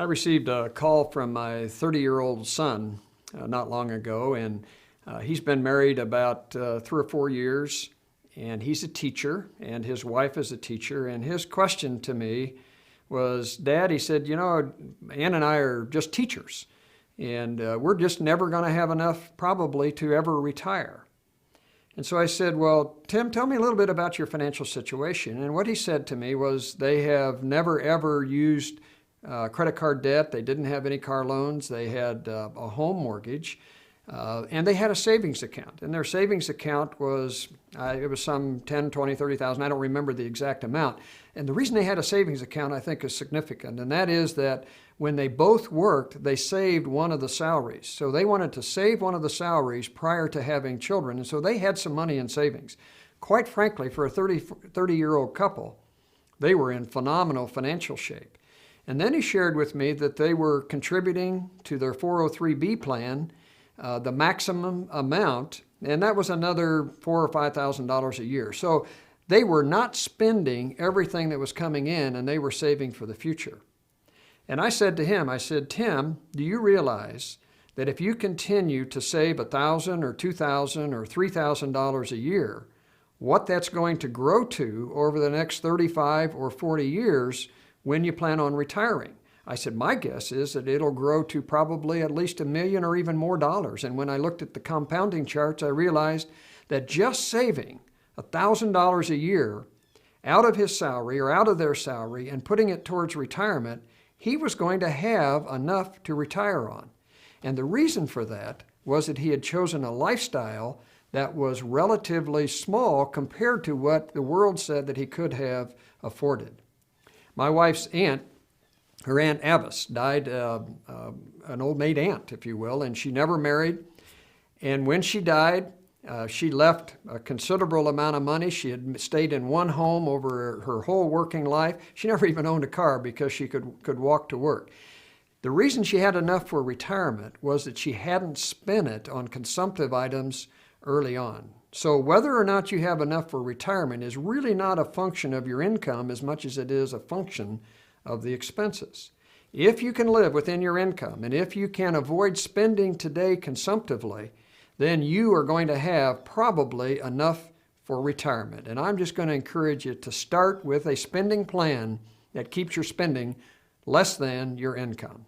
I received a call from my 30-year-old son not long ago, and he's been married about 3 or 4 years, and he's a teacher, and his wife is a teacher. And his question to me was, Dad, he said, Ann and I are just teachers, and we're just never going to have enough probably to ever retire. And so I said, well, Tim, tell me a little bit about your financial situation. And what he said to me was they have never, ever used credit card debt. They didn't have any car loans. They had a home mortgage, and they had a savings account. And their savings account was, it was some 10, 20, 30,000. I don't remember the exact amount. And the reason they had a savings account, I think, is significant. And that is that when they both worked, they saved one of the salaries. So they wanted to save one of the salaries prior to having children. And so they had some money in savings. Quite frankly, for a 30-year-old couple, they were in phenomenal financial shape. And then he shared with me that they were contributing to their 403B plan the maximum amount, and that was another $4,000 or $5,000 a year. So they were not spending everything that was coming in, and they were saving for the future. And I said to him, I said, Tim, do you realize that if you continue to save $1,000 or $2,000 or $3,000 a year, what that's going to grow to over the next 35 or 40 years when you plan on retiring? I said, my guess is that it'll grow to probably at least $1 million or even more dollars. And when I looked at the compounding charts, I realized that just saving $1,000 a year out of his salary or out of their salary and putting it towards retirement, he was going to have enough to retire on. And the reason for that was that he had chosen a lifestyle that was relatively small compared to what the world said that he could have afforded. My wife's aunt, her Aunt Avis, died an old maid aunt, if you will, and she never married. And when she died, she left a considerable amount of money. She had stayed in one home over her whole working life. She never even owned a car because she could walk to work. The reason she had enough for retirement was that she hadn't spent it on consumptive items early on. So whether or not you have enough for retirement is really not a function of your income as much as it is a function of the expenses. If you can live within your income, and if you can avoid spending today consumptively, then you are going to have probably enough for retirement. And I'm just going to encourage you to start with a spending plan that keeps your spending less than your income.